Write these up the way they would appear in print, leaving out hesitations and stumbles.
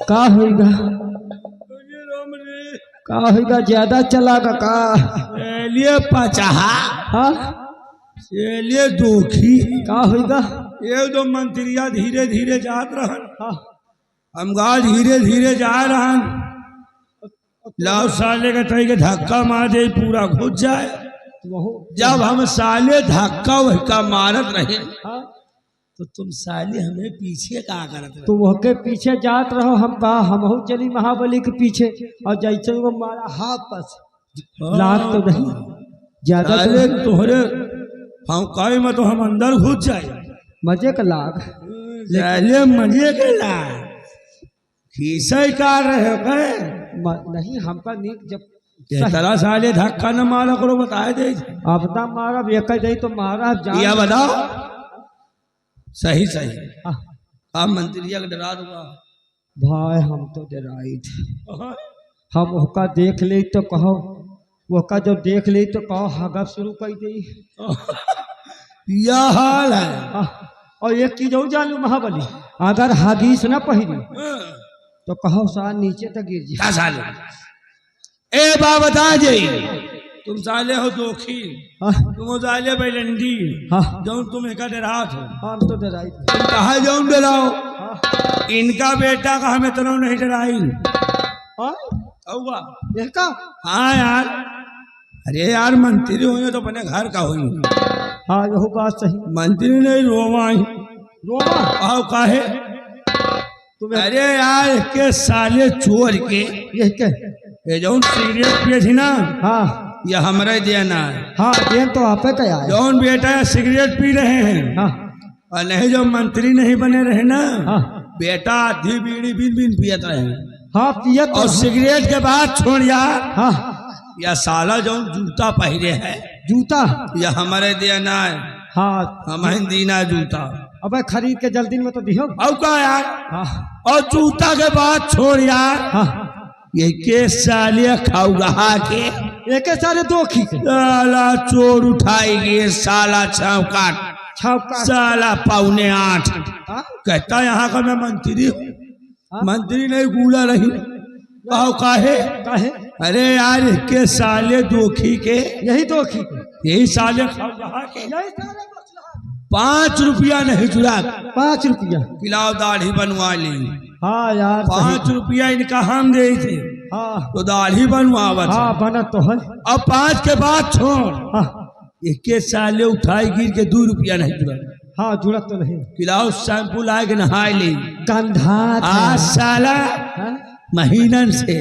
का होगा का होगा ज्यादा चलागा का लिए पचाहा हाँ लिए दोखी का होगा ये दो मंत्रिया धीरे धीरे जात रहन हाँ हम गा धीरे धीरे जा रहन लाओ साले का तई के धक्का मार दे पूरा घुस जाए जब हम साले धक्का वहका मारत रहे हाँ तो तुम साले हमें पीछे का करत रहे तो वह के पीछे जात रहो हम कहा हम चली महाबली के पीछे और जैसे वो मारा हाथ पास लाख तो नहीं ज्यादा तो साले नहीं। तोहरे हम कहे में तो हम अंदर घुस जाए मजे का लाख साले मजे के ला खीसे का रहे गए नहीं हमका नीक जब तेरा साले धक्का न मारा करो बताए दे आपदा मारा एक दे तो मारा या बताओ सही सही हाँ। आप मंत्रिया का डरा दूंगा भाई हम तो डराई थे हम उसका देख ले तो कहो उसका जब देख ले तो कहो हगा शुरू कर दी यह हाल है और एक चीज और जानू महाबली अगर हदीस न पहिरी तो कहो सा नीचे तक गिर जी साले ए बा बता जे तुम साले हो दोखी तुम हो साले बैलंडी जौन तुम एक डरात हो हम तो डराई थे तुम कहा जौन डराओ इनका बेटा का हमें तो नहीं डराई हाँ यार अरे यार मंत्री होंगे तो अपने घर का होंगे हाँ यही बात सही मंत्री नहीं रोवा रोमा आओ काहे तुम्हें अरे यार के साले चोर के ये क्या ये जौन सिगरेट पिए थी ना हाँ ये हमारे देना है हाँ देन तो आपे क्या है जौन बेटा सिगरेट पी रहे हैं हाँ और नहीं जो मंत्री नहीं बने रहे ना हाँ बेटा आधी बीड़ी बिन बिन पियत रहे हाँ पियत और सिगरेट के बाद छोड़ यार हाँ या साला जो जूता पहने है जूता या हमारे देना है हाँ हमें दीना जूता अबे खरीद के जल्दी में तो दियो और का यार हाँ और जूता के बाद छोड़ यार हाँ ये के साले खाऊगा के एक सारे दो खी के साला चोर उठाएगी साला छावकाट छावका साला 7:45 हाँ कहता यहाँ का मैं मंत्री हूँ हाँ? मंत्री नहीं गूला रही कहो काहे काहे अरे यार के साले दोखी के यही दो खी के यही साले खाऊगा के यही सारे 5 रुपया नहीं चुरा 5 रुपया खिलाओ दाढ़ी बनवा ली हाँ यार 5 रुपया इनका हम दे थे हाँ तो दाढ़ी बनवावत हाँ बना तो है अब 5 के बाद छोड़ हाँ इक्के साले उठाई गिर के 2 रुपया नहीं जुड़ा हाँ जुड़ा तो नहीं खिलाओ शैम्पू लाए के नहाए ली गंधा आज साला हाँ? महीनन से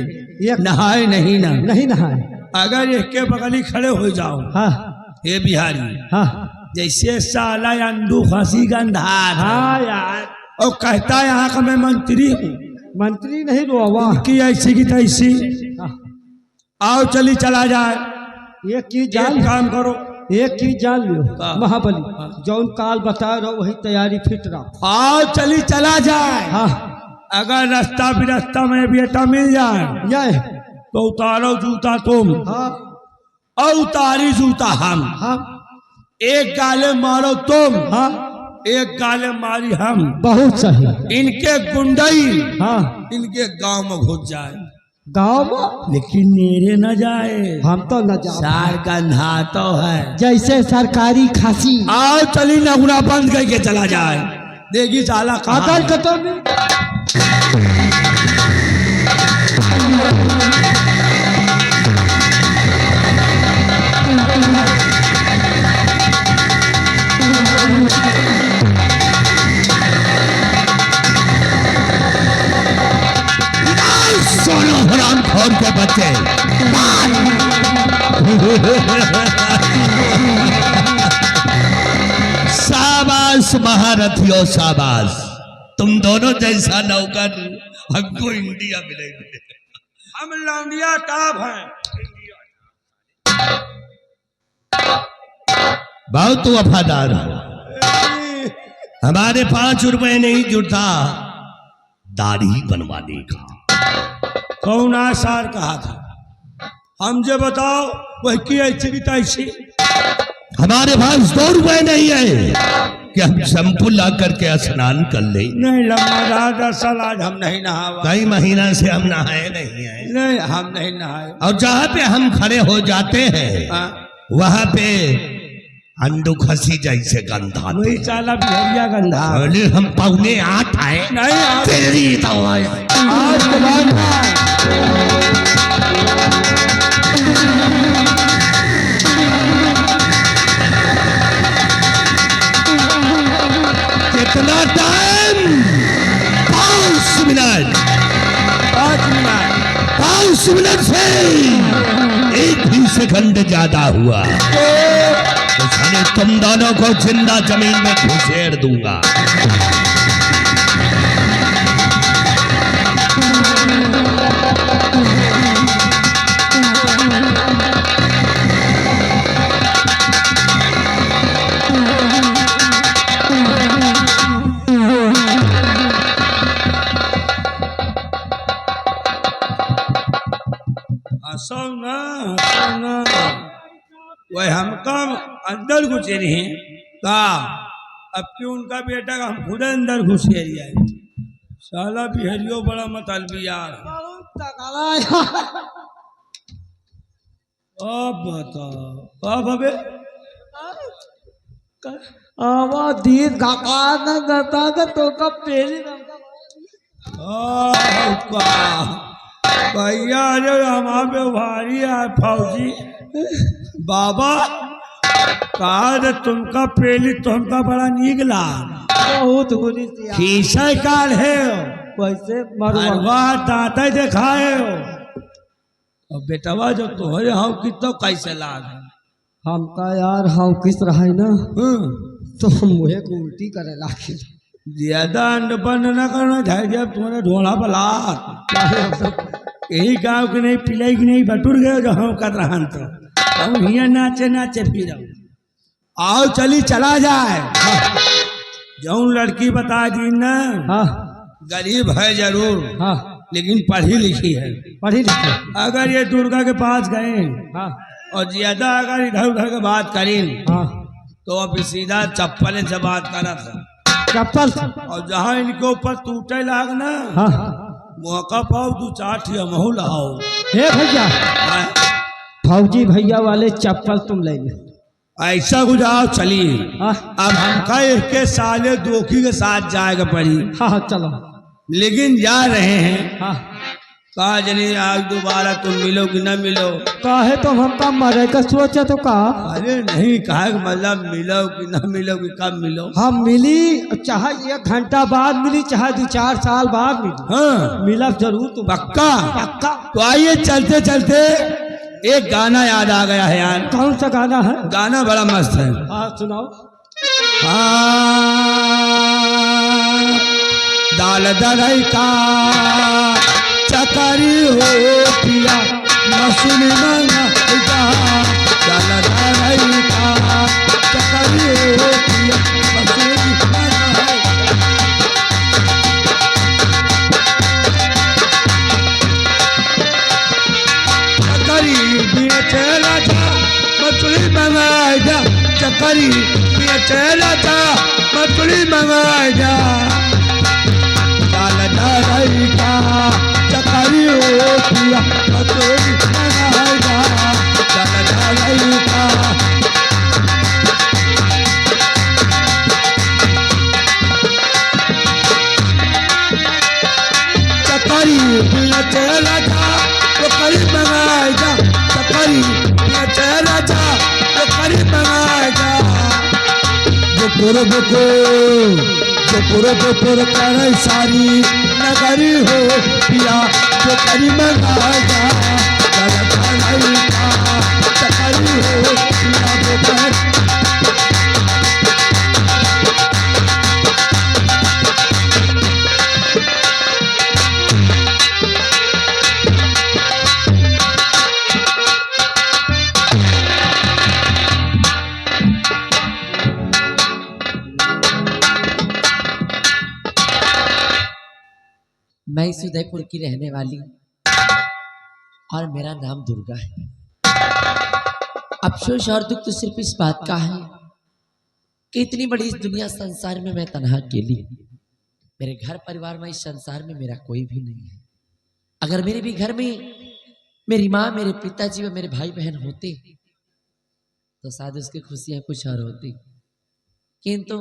एक नहाए नहीं ना नहीं नहाए अगर एक के बगली खड़े हो जाओ हाँ हे बिहारी हाँ जैसे साला अंडू खसी गंधा हाँ यार और कहता है यहाँ का मैं मंत्री हूँ मंत्री नहीं रोवा की ऐसी की तैसी हाँ, आओ चली चला जाए एक चीज एक जान काम करो एक चीज जान लियो हाँ। महाबली जौन काल बता रहो वही तैयारी फिट रहो आओ चली चला जाए हाँ अगर रास्ता बिरास्ता में बेटा मिल जाए ये तो उतारो जूता तुम हाँ और उतारी जूता हम हाँ एक गाले मारो तुम हाँ एक गाले मारी हम बहुत सही इनके गुंडई हाँ इनके गांव में घुस जाए गाँव में लेकिन मेरे न जाए हम तो न जा सार गंधा तो है जैसे सरकारी खांसी आओ चली नगुना बंद करके चला जाए देगी साला कहाँ अदर कतो में सोनो हराम खोर के बच्चे शाबाश महारथियों शाबाश तुम दोनों जैसा नौकर हमको इंडिया मिलेगी हम लौंडिया टॉप हैं बहुत वफादार हो हमारे 5 रुपए नहीं जुड़ता दाढ़ी बनवाने का कौन आसार कहा था हम जो बताओ वह की ऐसी की तैसी हमारे पास 2 रुपए नहीं है कि हम शैम्पू ला करके स्नान कर ले। नहीं लम्बा दरअसल आज हम नहीं नहावा। कई महीना से हम नहाए नहीं है। नहीं हम नहीं नहाए। और जहाँ पे हम खड़े हो जाते हैं हाँ, वहाँ पे अंडू खसी जैसे गंधा वही साला बिहरिया गंधा। अरे हम 7:45 आए। नहीं आज तेरी दवाई आज के बाद ना। कितना टाइम? 5 मिनट। 5 मिनट। 5 मिनट से 1 भी सेकंड ज्यादा हुआ तो साले तुम दोनों को जिंदा जमीन में घुसेड़ दूंगा। हंसो ना वही हम कम अंदर घुसे नहीं का। अब क्यों उनका बेटा का हम खुद अंदर घुसे रही है। साला बिहरियो बड़ा मतलबी यार। अब बताओ अब अबे आवा दीद गाका न गता का तो का पेली भैया जो हमारे भारी है फौजी बाबा कहा तुमका पेली तुमका बड़ा निकला बहुत गुनी सी खीसा काल है वैसे मरवा मरवा दाता दिखाए हो। और बेटवा जो तोहरे हम कितो कैसे लाग हम का यार हम किस रहा है ना तो हम मुहे को उल्टी करे लाखी ज्यादा अंडपन न करना चाहिए। जब तुम्हारे ढोला बला यही गाँव के नहीं पिलाई की नहीं बटुर गए जो हम कर रहा तो हम हिया नाचे नाचे फिर आओ चली चला जाए। जौन लड़की बता दी ना हाँ गरीब है जरूर हाँ लेकिन पढ़ी लिखी है। पढ़ी लिखी अगर ये दुर्गा के पास गए हाँ और ज्यादा अगर इधर उधर के बात करें हाँ तो अब सीधा चप्पल से बात करा था। चप्पल और जहाँ इनके ऊपर टूटे लाग ना हाँ मौका पाओ 2-4 ठिया महू लाओ। हे भैया फौजी भैया वाले चप्पल तुम ले लो। ऐसा गुजारो चलिए। हाँ अब हमका इसके साले दोखी के साथ जाएगा पड़ी हाँ हाँ चलो लेकिन जा रहे हैं। हाँ कहा जनी आज दोबारा तुम मिलो कि न मिलो। काहे तो हमका मरे का सोचा तो का अरे नहीं कहा कि मतलब मिलो कि न मिलो कि कब मिलो। हम मिली चाहे 1 घंटा बाद मिली चाहे 2-4 साल बाद मिली हाँ मिला जरूर तुम पक्का। पक्का। तो आइए चलते चलते एक गाना याद आ गया है यार। कौन सा गाना है? गाना बड़ा मस्त है। हाँ सुनाओ। दाल दरई का चकरी हो पिया मसूरी मंगा दाल दरई का चकरी हो पिया मसूरी मंगा। चकरी बेचेला था मछली मंगाए जा। चकरी बेचेला था मछली मंगाए जा। दाल दरई का चकरी हो पिया मछली मंगाए जा। दाल दरई का चकरी बेचेला था चकरी मंगाए जा। चकरी बेचेला था चकरी मंगाए जा। बुकुर बुकुर बुकुर बुकुर करे सारी नगरी हो पिया चकरी मंगाए जा। दाल दरई का चकरी हो पिया बुकुर मैं इस उदयपुर की रहने वाली और मेरा नाम दुर्गा है। अफसोस और दुख तो सिर्फ इस बात का है कि इतनी बड़ी इस दुनिया संसार में मैं तन्हा अकेली, मेरे घर परिवार में, इस संसार में मेरा कोई भी नहीं है। अगर मेरे भी घर में मेरी माँ, मेरे पिताजी व मेरे भाई बहन होते तो शायद उसकी खुशियां कुछ और होती, किंतु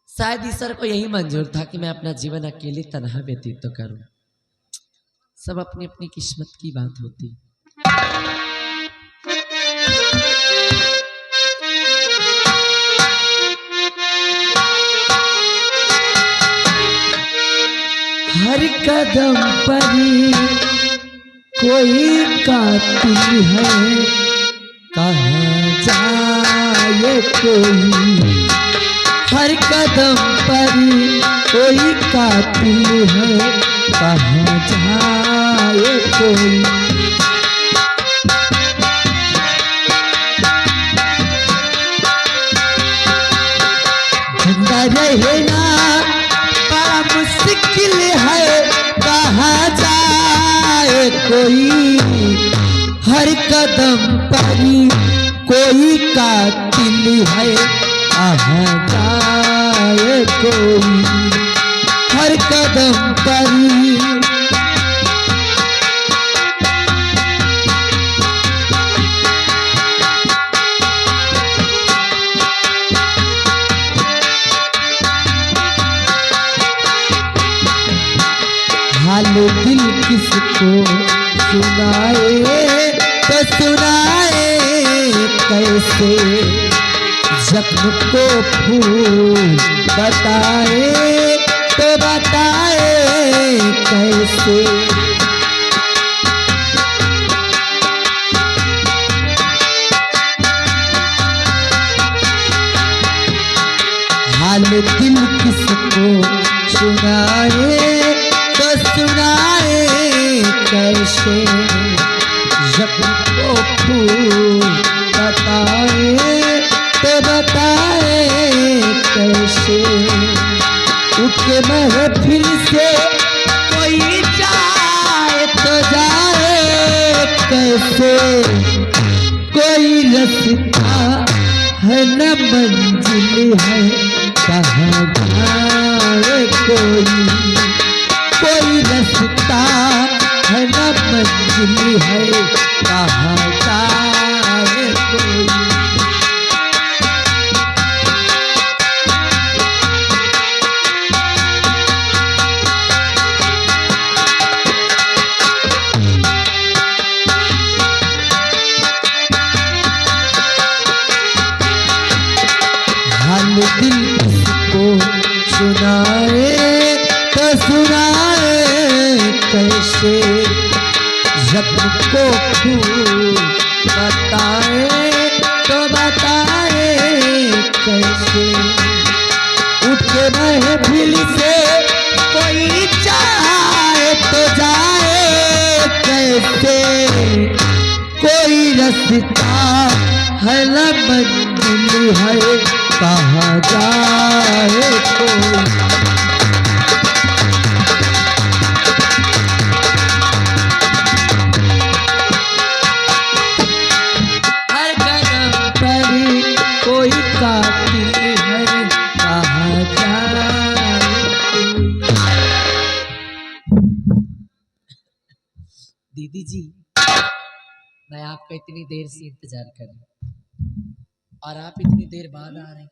शायद ईश्वर को यही मंजूर था कि मैं अपना जीवन अकेले तन्हा व्यतीत तो करूं। सब अपनी अपनी किस्मत की बात होती। हर कदम पर कोई कातिल है, कहाँ जाए कोई। हर कदम पर कोई कातिल है, कहाँ जाए कोई। जिंदा रहना बड़ा मुश्किल है, कहाँ जाए कोई। हर कदम पर कोई कातिल है, कहाँ जाए कोई। हर कदम पर हाल दिल किसको सुनाए तो सुनाए कैसे। जख्म को फूल बताए तो बताए कैसे। हाल दिल किसको सुनाए तो सुनाए कैसे। जख्म को फूल बताए तो बताए कैसे। उठ के महफिल से कोई जाए तो जाए कैसे। कोई रास्ता है न मंजिल है, कहाँ जाए कोई। कोई रास्ता है न मंजिल है, कहाँ जाए कोई। हाल दिल को सुनाए तो सुनाए कैसे। जख्म को फूल बताए तो बताए कैसे। उठ के महफिल से कोई जाए तो जाए कैसे। कोई रास्ता है न मंजिल है, कहाँ जाए कोई। हर कदम पर कोई कातिल है, कहाँ जाए कोई। दीदी जी, मैं आपका इतनी देर से इंतजार कर रही और आप इतनी देर बाद आ रहे हैं।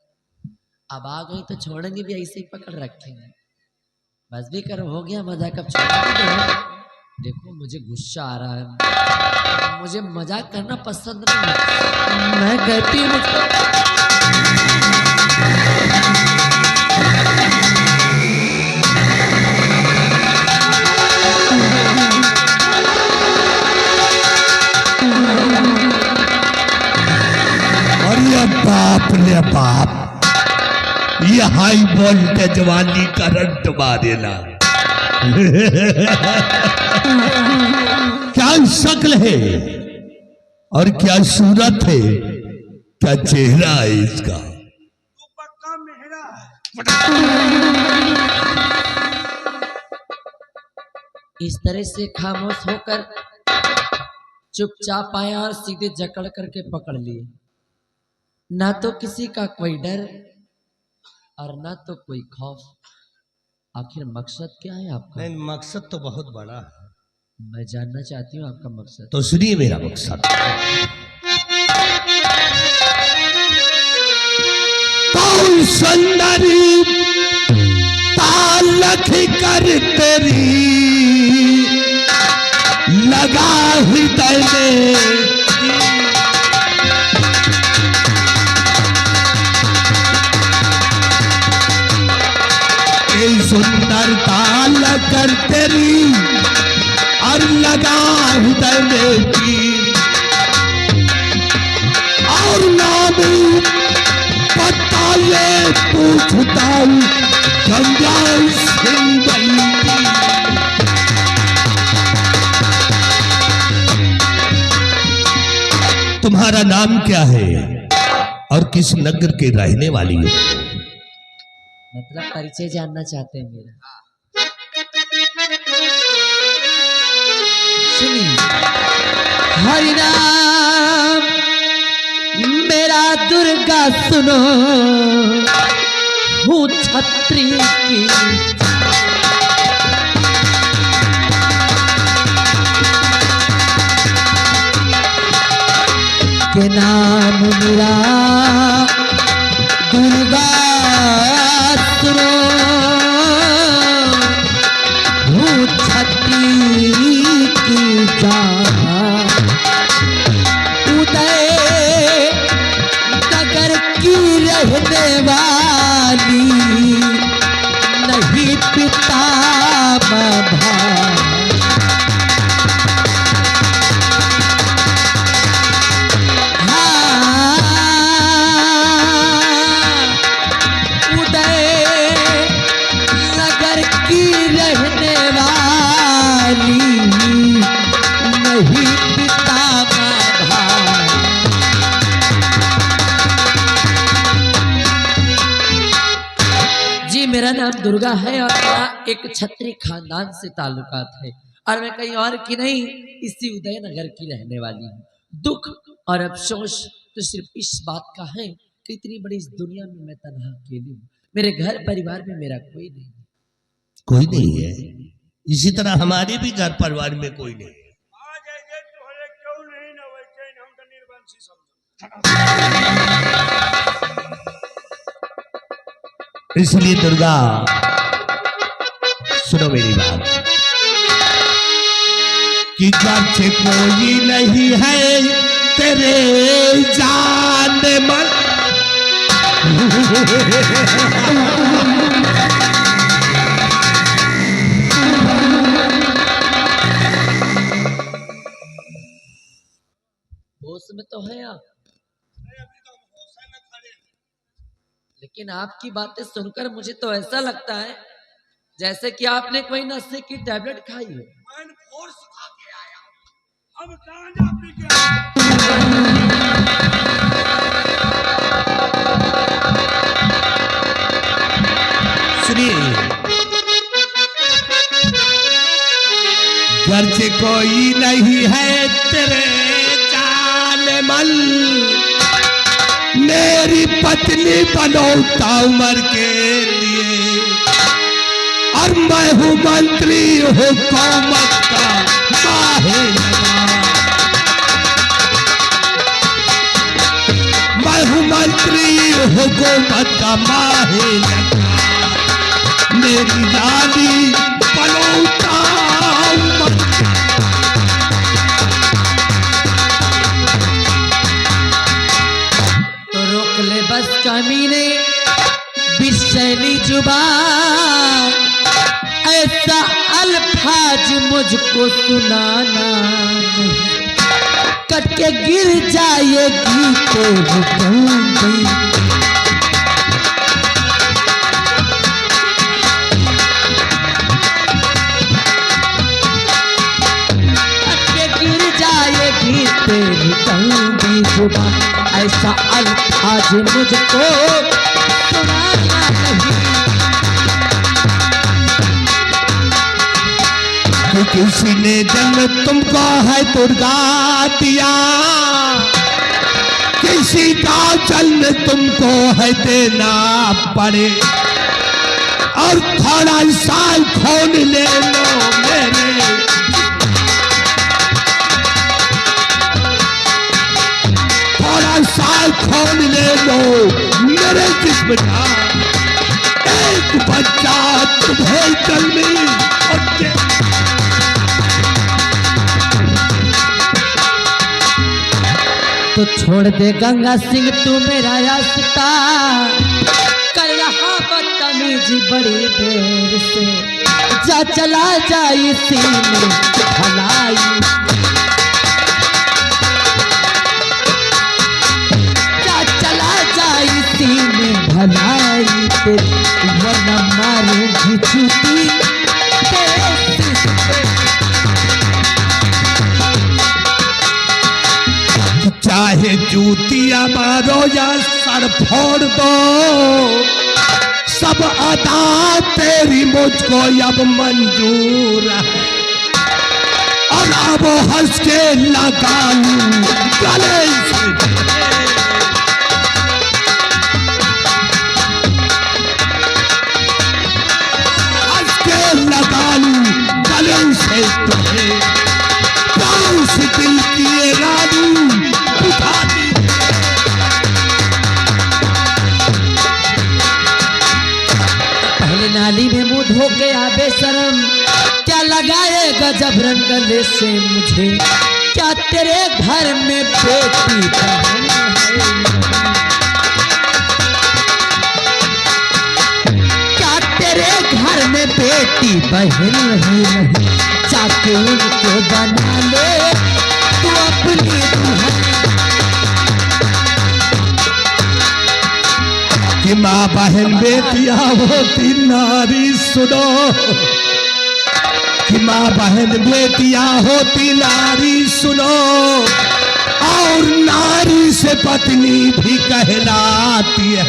अब आ गई तो छोड़ेंगे भी ऐसे ही पकड़ रखेंगे। बस भी करो, हो गया मजाक, कब छोड़ेंगे। देखो मुझे गुस्सा आ रहा है, मुझे मजाक करना पसंद नहीं है। मैं कहती हूँ अरे बाप रे बाप, ये हाई वोल्टेज वाली करंट मारेला। क्या शक्ल है और क्या सूरत है, क्या चेहरा है इसका। तू पक्का मेहरा है। इस तरह से खामोश होकर चुपचाप आया और सीधे जकड़ करके पकड़ लिए। ना तो किसी का कोई डर और ना तो कोई खौफ। आखिर मकसद क्या है आपका? नहीं, मकसद तो बहुत बड़ा है। मैं जानना चाहती हूँ आपका मकसद। तो सुनिए मेरा मकसद। कौन सुंदरी तालख कर तेरी लगा हृदय में, सुंदर ताल कर तेरी और लगा हृदय में तीर, और नाम पता ये पूछता हूँ गंगा सिंह बंदी। तुम्हारा नाम क्या है और किस नगर के रहने वाली हो? मतलब परिचय जानना चाहते हैं मेरा। सुनिए, हरि नाम मेरा दुर्गा सुनो, हूँ छत्री की के नाम मेरा दुर्गा सुनो, हूँ छत्री की जान, उदय नगर की रहने वाली, नहीं पिता बाबा। मेरा नाम दुर्गा है और मेरा एक छत्री खानदान से ताल्लुकात है, और मैं कहीं और की नहीं, इसी उदय नगर की रहने वाली हूँ। दुख और अफसोस तो सिर्फ इस बात का है कि इतनी बड़ी इस दुनिया में मैं तन्हा अकेली हूँ। मेरे घर परिवार में मेरा कोई नहीं है। कोई नहीं है, इसी तरह हमारे भी घर परिवार में कोई नहीं है। इसलिए दुर्गा सुनो मेरी बात, कि घर से कोई नहीं है तेरे जान मन। होश में तो है आप, लेकिन आपकी बातें सुनकर मुझे तो ऐसा लगता है जैसे कि आपने कोई नशे की टैबलेट खाई हो। सुनिए, घर से कोई नहीं है तेरे जान मन, मेरी पत्नी बनौता उम्र के लिए, और मैं हूँ मंत्री हुकूमत का मैं हूँ मंत्री हुकूमत का माहिर, मेरी रानी बनौता उम्र। बस कमीने बेचैनी जुबान, ऐसा अल्फाज मुझको सुनाना नहीं, कट के गिर जाएगी तो हुक्म। तेरी तंगी जुबान, ऐसा अल्फाज मुझको सुनाना नहीं, कि किसी ने जन्म तुमको है दुर्गा दिया, किसी का जन्म तुमको है देना पड़े और थोड़ा सा खून ले लो मेरे, थोड़ा सा खून ले लो मेरे जिस्म का, एक बच्चा तुम्हें जन्मी और तो छोड़ दे गंगा सिंह तू मेरा रास्ता, कर रहा बदतमीजी बड़ी देर से, जा चला जा इसी में भलाई, जा चला जा इसी में भलाई, वरना मारूंगी छुट्टी चाहे जूतियां मारो या सर फोड़ दो, सब अदा तेरी मुझको अब मंजूर है, और अब हंस के लगा लूं गले से, हंस के लगा लूं गले से तुम्हें, पाँव से दिल किए रानू पहले नाली में मुंह धो के आबे शर्म, क्या लगाएगा जब रंग गले से मुझे, क्या तेरे घर में बेटी बहन है, क्या तेरे घर में बेटी बहन नहीं, चाके उनको बना ले तू अपनी दुल्हन, कि माँ बहन बेटियां होती नारी सुनो, कि माँ बहन बेटियां होती नारी सुनो, और नारी से पत्नी भी कहलाती है,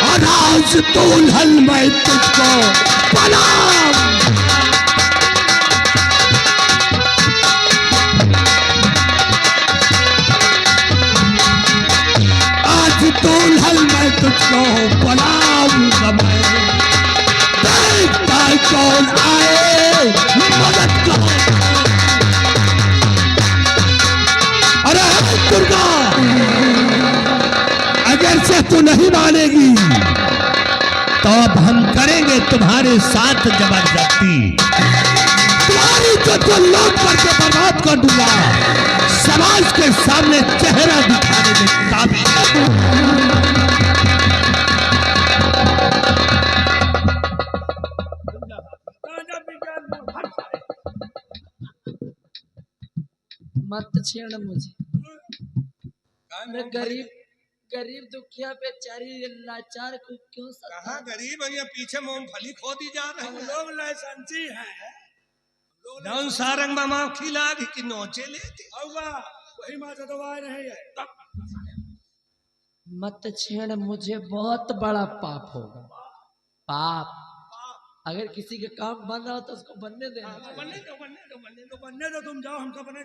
और आज दुल्हन मैं तुझको बनाऊं, दुल्हन मैं तुझको बनाऊंगा मैं, देखता कौन आए मदद करो, अरे दुर्गा अगर से तू नहीं मानेगी तो अब हम करेंगे तुम्हारे साथ जबरदस्ती, तुम्हारी जो लोग करके बर्बाद कर दूंगा, समाज के सामने चेहरा दिखाने के काबिल। मत छेड़ मुझे, मैं गरीब गरीब दुखिया बेचारी लाचार को क्यों सता? कहाँ गरीब है, पीछे मूंगफली खोदी जा रहे हैं, लोग लाइसेंसी हैं, डाउन सारंग मामा खिला कि नोचे लेते वही माता दवाए रहे हैं। मत छेड़ मुझे, बहुत बड़ा पाप होगा, पाप। अगर किसी के काम बन रहा हो तो उसको बनने देना, बनने दो तुम जाओ, हमको बने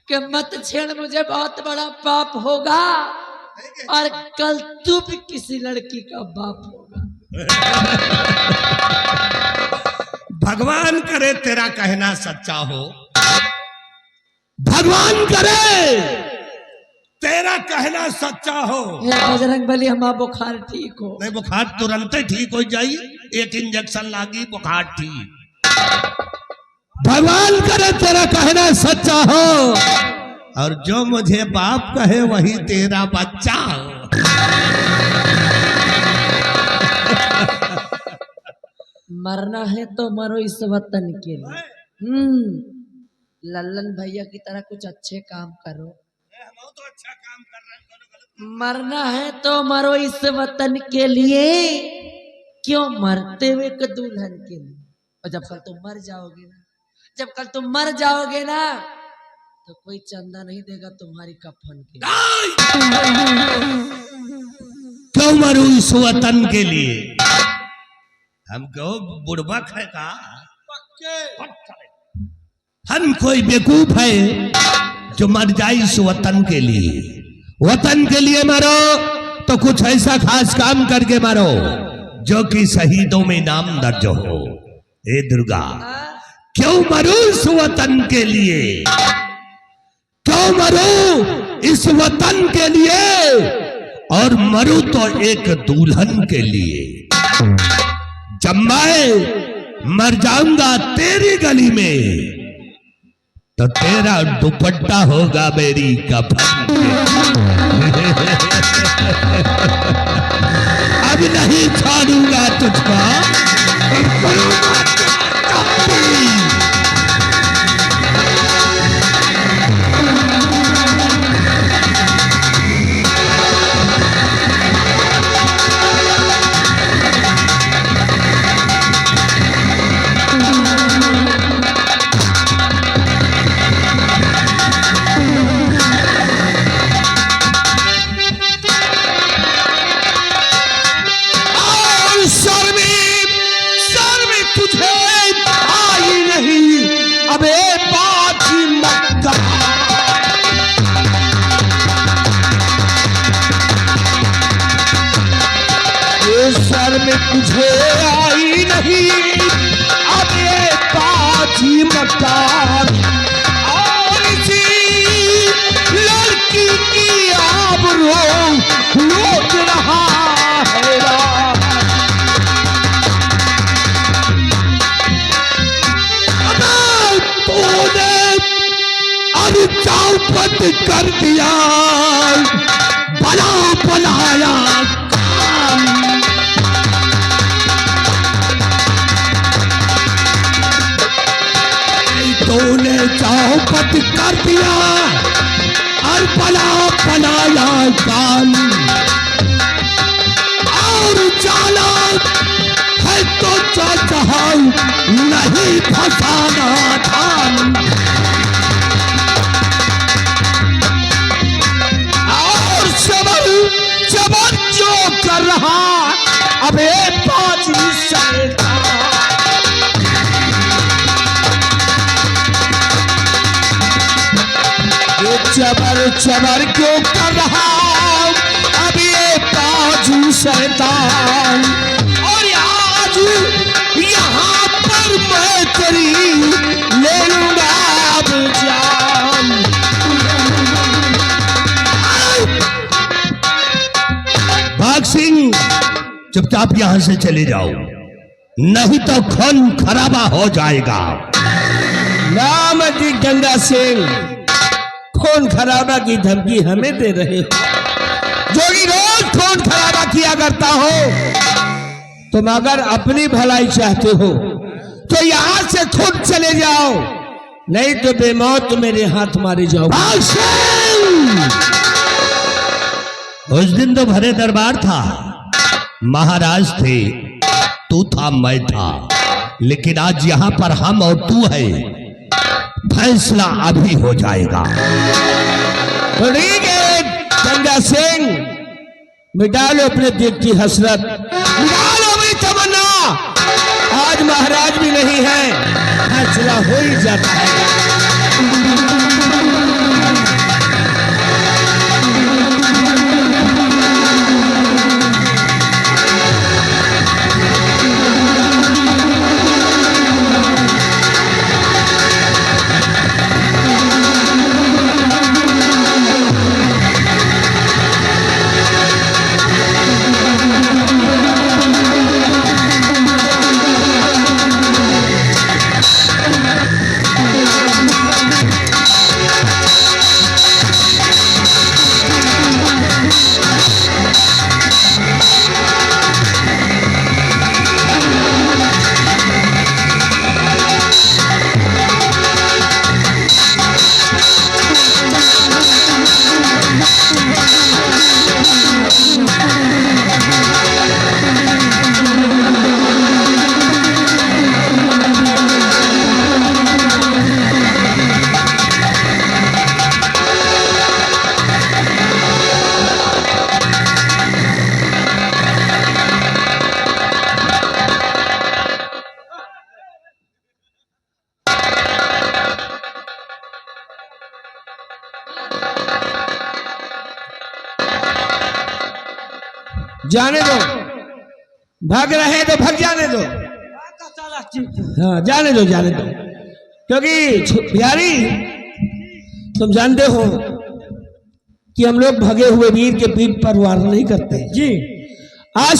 कि मत छेड़ मुझे, बहुत बड़ा पाप होगा, और कल तू भी किसी लड़की का बाप होगा। भगवान करे तेरा कहना सच्चा हो, भगवान करे तेरा कहना सच्चा हो। बजरंग बली हमारा बुखार ठीक हो। नहीं, बुखार तुरंत ही ठीक हो जाई, एक इंजेक्शन लागी बुखार ठीक। भगवान करे तेरा कहना सच्चा हो, और जो मुझे बाप कहे वही तेरा बच्चा हो। मरना है तो मरो इस वतन के लिए। लल्लन भैया की तरह कुछ अच्छे काम करो। तो अच्छा काम कर रहे हैं, मरना है तो मरो इस वतन के लिए, क्यों मरते हुए के दुल्हन के लिए। और जब कल तुम मर जाओगे ना, जब कल तुम मर जाओगे ना, तो कोई चंदा नहीं देगा तुम्हारी कफन के लिए। क्यों मरू इस वतन के लिए? हमको बुड़बक है का? हम कोई बेवकूफ है जो मर जाए इस वतन के लिए। वतन के लिए मरो तो कुछ ऐसा खास काम करके मरो जो कि शहीदों में नाम दर्ज हो। हे दुर्गा, क्यों मरो इस वतन के लिए, क्यों मरो इस वतन के लिए, और मरो तो एक दुल्हन के लिए। जब मैं मर जाऊंगा तेरी गली में तो तेरा दुपट्टा होगा मेरी कफन। अब नहीं छोड़ूंगा तुझको। तुझे आई नहीं अब ये बाजी मकान, और इसी लड़की की आबरू लूट रहा है। तूने अब चौपट कर दिया बला बनाया काम। तूने चौपट कर दिया और बला बनाया कान, और जाला है तो चाचा नहीं फसाना धान। और सबर सबर जो कर रहा अब एक बाजी शैतान। चबर चबर क्यों कर रहा अब ये बाजू शैतान, और आज यहाँ पर मैं तेरी ले लूंगा अब जान। भाग सिंह, चुपचाप यहाँ से चले जाओ, नहीं तो खून खराबा हो जाएगा। नाम गंगा सिंह, खून खराबा की धमकी हमें दे रहे हो? जोगी रोज खून खराबा किया करता हो। तुम अगर अपनी भलाई चाहते हो तो यहाँ से खुद चले जाओ, नहीं तो बेमौत मेरे हाथ मारे जाओ। उस दिन तो भरे दरबार था, महाराज थे, तू था, मैं था, लेकिन आज यहाँ पर हम और तू है, फैसला अभी हो जाएगा। ठीक है गंगा सिंह, मिटा लो अपने दिल की हसरत, मिटा लो अपनी तमन्ना। आज महाराज भी नहीं है, फैसला हो ही जाता है। जाने दो, भाग रहे हैं तो भाग जाने दो। हाँ जाने दो, जाने दो, क्योंकि प्यारी तुम जानते हो कि हम लोग भगे हुए वीर के पीठ पर वार नहीं करते जी। आज